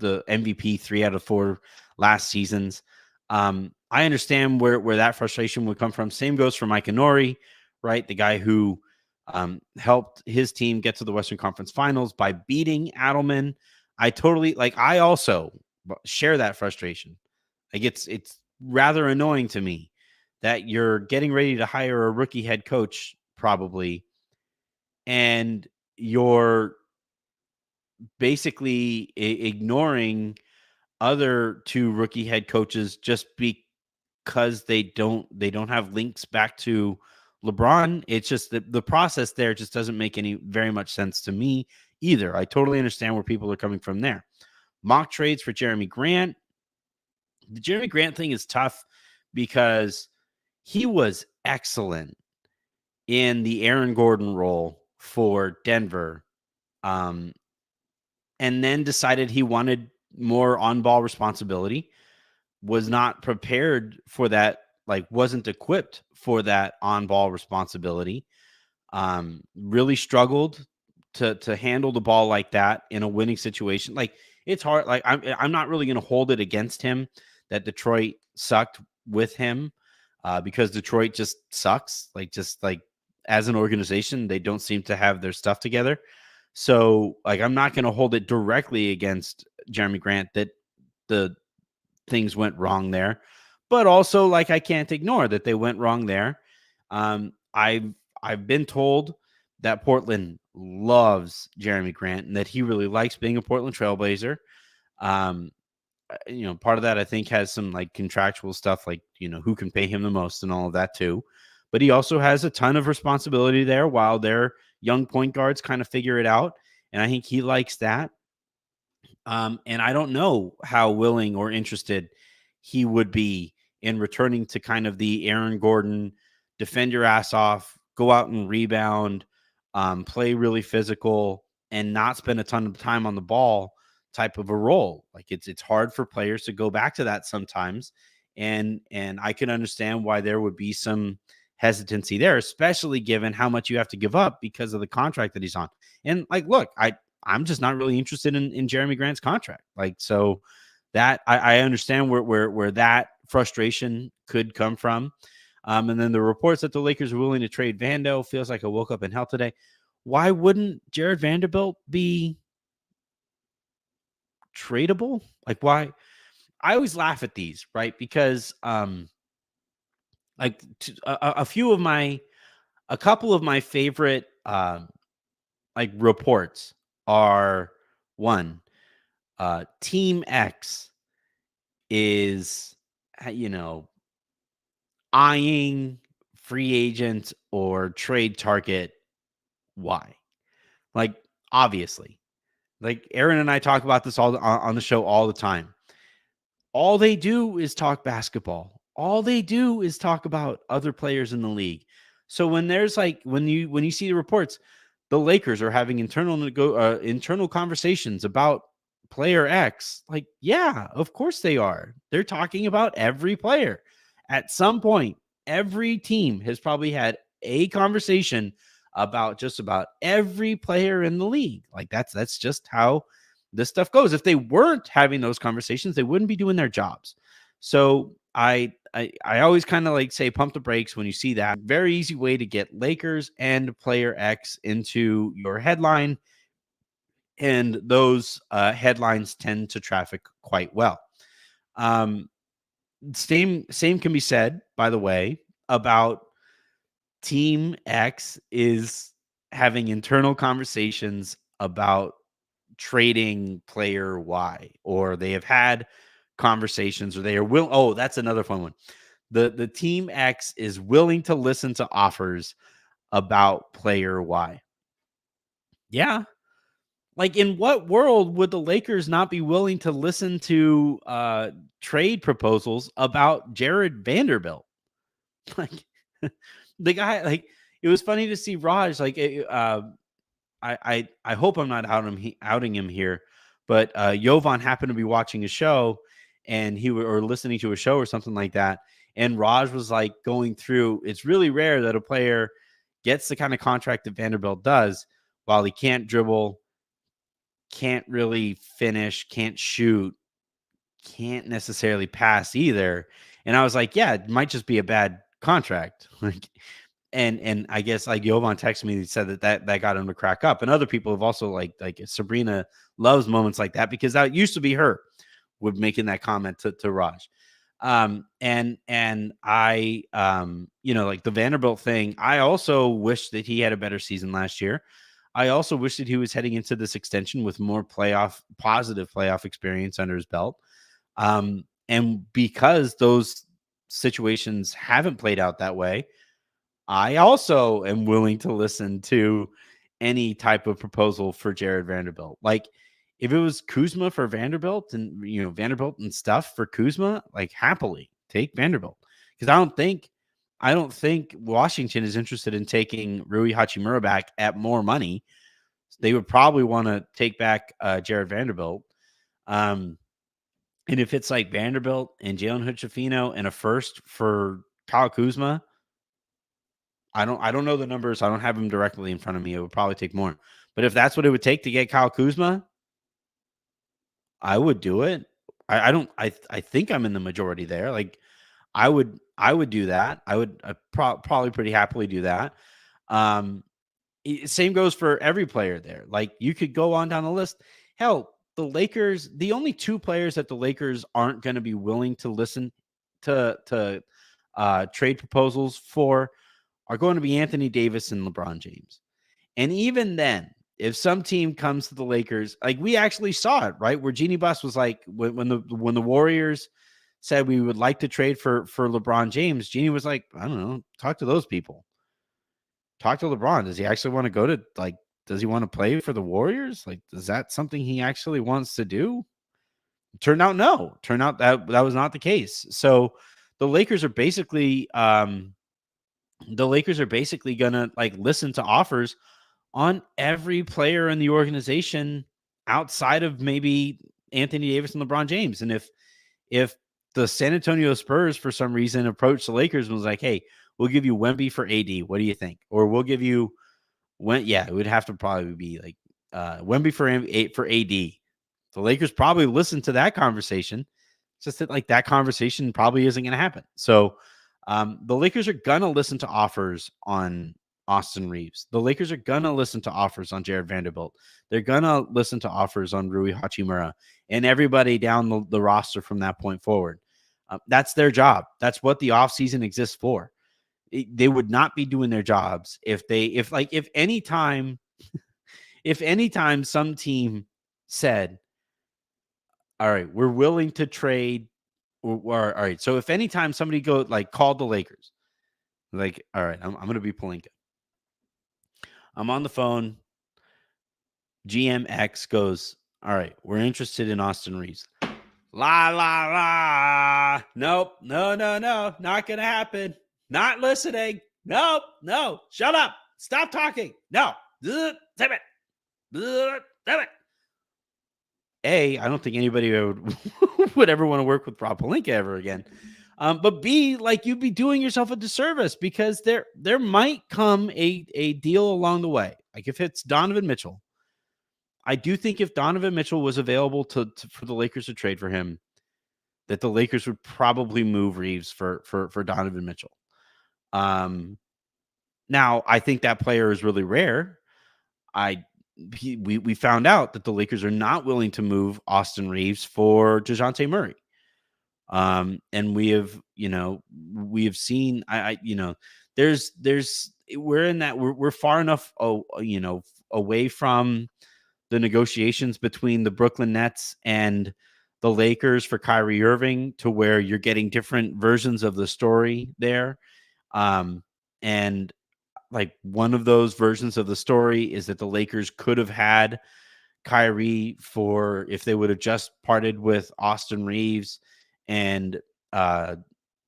[SPEAKER 1] MVP 3 out of 4 last seasons. I understand where that frustration would come from. Same goes for Mike Inori, right? The guy who helped his team get to the Western Conference Finals by beating Adelman. I also share that frustration. Like, it's rather annoying to me that you're getting ready to hire a rookie head coach, probably, and you're basically ignoring other 2 rookie head coaches just because they don't have links back to LeBron. It's just the process there just doesn't make very much sense to me either. I totally understand where people are coming from there. Mock trades for Jeremy Grant. The Jeremy Grant thing is tough because he was excellent in the Aaron Gordon role for Denver, and then decided he wanted more on-ball responsibility, was not prepared for that, like, wasn't equipped for that on-ball responsibility, really struggled to handle the ball like that in a winning situation. Like, it's hard. Like, I'm not really going to hold it against him that Detroit sucked with him, because Detroit just sucks. Like, just like as an organization, they don't seem to have their stuff together. So, like, I'm not going to hold it directly against Jeremy Grant that the things went wrong there. but also like I can't ignore that they went wrong there. I've been told that Portland loves Jeremy Grant and that he really likes being a Portland Trailblazer. Um, part of that I think has some like contractual stuff, like who can pay him the most and all of that too. But he also has a ton of responsibility there while their young point guards kind of figure it out, and I think he likes that. And I don't know how willing or interested he would be in returning to kind of the Aaron Gordon, defend your ass off, go out and rebound, play really physical, and not spend a ton of time on the ball type of a role. Like it's hard for players to go back to that sometimes, and I can understand why there would be some hesitancy there, especially given how much you have to give up because of the contract that he's on. And like, look, I'm just not really interested in Jeremy Grant's contract. Like, so that I understand where that frustration could come from. And then the reports that the Lakers are willing to trade Vando feels like I woke up in hell today. Why wouldn't Jared Vanderbilt be tradable? Like, why? I always laugh at these, right? Because like a couple of my favorite like reports are one, Team X is, eyeing free agent or trade target Y. Like, obviously, like Aaron and I talk about this all on the show all the time. All they do is talk basketball. All they do is talk about other players in the league. So when there's like when you see the reports, the Lakers are having internal conversations about player X. Like, yeah, of course they are. They're talking about every player. At some point, every team has probably had a conversation about just about every player in the league. Like that's just how this stuff goes. If they weren't having those conversations, they wouldn't be doing their jobs. So I always kind of like say pump the brakes when you see that. Very easy way to get Lakers and player X into your headline, and those headlines tend to traffic quite well. Same can be said, by the way, about Team X is having internal conversations about trading player Y, or they have had conversations, or they are will. Oh, that's another fun one. The Team X is willing to listen to offers about player Y. Yeah. Like, in what world would the Lakers not be willing to listen to trade proposals about Jared Vanderbilt? Like, the guy, like, it was funny to see Raj, like, I hope I'm not outing him here, but Jovan happened to be watching a show, and or listening to a show or something like that, and Raj was like going through. It's really rare that a player gets the kind of contract that Vanderbilt does, while he can't dribble, can't really finish, can't shoot, can't necessarily pass either. And I was like, yeah, it might just be a bad contract. Like, and I guess like Jovan texted me and said that got him to crack up. And other people have also like Sabrina loves moments like that, because that used to be her with making that comment to Raj. And I like the Vanderbilt thing, I also wish that he had a better season last year. I also wish that he was heading into this extension with more positive playoff experience under his belt. And because those situations haven't played out that way, I also am willing to listen to any type of proposal for Jared Vanderbilt. Like, if it was Kuzma for Vanderbilt, and Vanderbilt and stuff for Kuzma, like, happily take Vanderbilt, because I don't think Washington is interested in taking Rui Hachimura back at more money. They would probably want to take back Jared Vanderbilt. And if it's like Vanderbilt and Jalen Hood-Schifino and a first for Kyle Kuzma, I don't know the numbers. I don't have them directly in front of me. It would probably take more. But if that's what it would take to get Kyle Kuzma, I would do it. I think I'm in the majority there. Like, I would do that. I would probably pretty happily do that. Same goes for every player there. Like, you could go on down the list. Hell, the Lakers, the only two players that the Lakers aren't going to be willing to listen to trade proposals for are going to be Anthony Davis and LeBron James. And even then, if some team comes to the Lakers, like we actually saw it, right? Where Jeannie Buss was like, when the Warriors said we would like to trade for LeBron James, Jeannie was like, I don't know, talk to those people. Talk to LeBron. Does he actually want to go to, like, does he want to play for the Warriors? Like, is that something he actually wants to do? Turned out no. Turned out that was not the case. So the Lakers are basically gonna like listen to offers on every player in the organization outside of maybe Anthony Davis and LeBron James. And if the San Antonio Spurs for some reason approached the Lakers and was like, hey, we'll give you Wemby for AD. What do you think? Or we'll give you it would have to probably be like Wemby for AD. The Lakers probably listened to that conversation. It's just that like that conversation probably isn't going to happen. So the Lakers are going to listen to offers on Austin Reeves. The Lakers are going to listen to offers on Jared Vanderbilt. They're going to listen to offers on Rui Hachimura and everybody down the roster from that point forward. That's their job. That's what the offseason exists for. They would not be doing their jobs if anytime some team said, all right, we're willing to trade. Or all right. So if anytime somebody called the Lakers, like, all right, I'm going to be Pelinka. I'm on the phone. GMX goes, all right, we're interested in Austin Reeves. La, la, la. Nope. No, not going to happen. Not listening. No. Shut up. Stop talking. No. Damn it. A, I don't think anybody would ever want to work with Rob Pelinka ever again. But B, like, you'd be doing yourself a disservice because there might come a deal along the way. Like if it's Donovan Mitchell, I do think if Donovan Mitchell was available for the Lakers to trade for him, that the Lakers would probably move Reeves for Donovan Mitchell. Now I think that player is really rare. We found out that the Lakers are not willing to move Austin Reeves for DeJounte Murray. And we have seen, we're far enough, away from the negotiations between the Brooklyn Nets and the Lakers for Kyrie Irving to where you're getting different versions of the story there. And like one of those versions of the story is that the Lakers could have had Kyrie for if they would have just parted with Austin Reeves and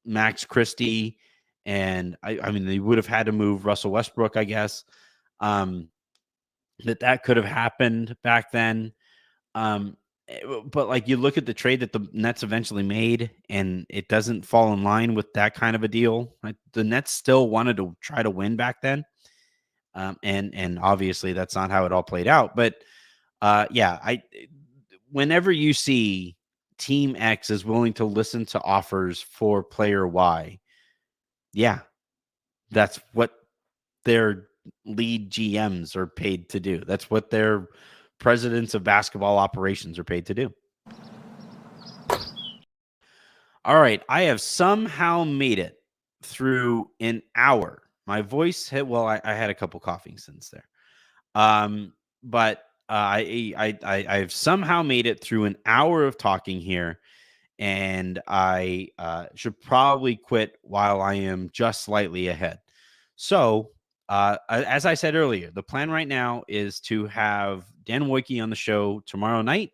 [SPEAKER 1] Max Christie. And I mean, they would have had to move Russell Westbrook, I guess. That could have happened back then. But like you look at the trade that the Nets eventually made and it doesn't fall in line with that kind of a deal. Right? The Nets still wanted to try to win back then. And obviously that's not how it all played out. But whenever you see Team X is willing to listen to offers for player Y, that's what their lead GMs are paid to do. That's what their presidents of basketball operations are paid to do. All right. I have somehow made it through an hour. My voice I had a couple coughing since there. But I've somehow made it through an hour of talking here, and I should probably quit while I am just slightly ahead. So, as I said earlier, the plan right now is to have Dan Wojcicki on the show tomorrow night.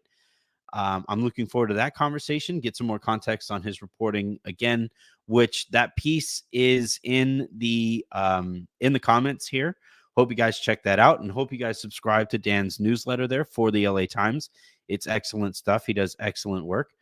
[SPEAKER 1] I'm looking forward to that conversation, get some more context on his reporting again, which that piece is in the comments here. Hope you guys check that out and hope you guys subscribe to Dan's newsletter there for the LA Times. It's excellent stuff. He does excellent work.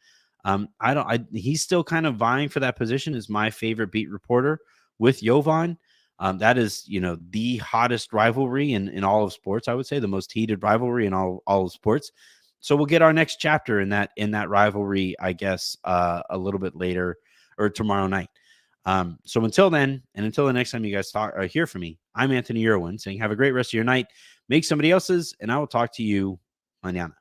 [SPEAKER 1] He's still kind of vying for that position as my favorite beat reporter with Jovan. That is, the hottest rivalry in all of sports. I would say the most heated rivalry in all of sports. So we'll get our next chapter in that rivalry, I guess, a little bit later or tomorrow night. So until then, and until the next time you guys hear from me, I'm Anthony Irwin saying have a great rest of your night. Make somebody else's, and I will talk to you mañana.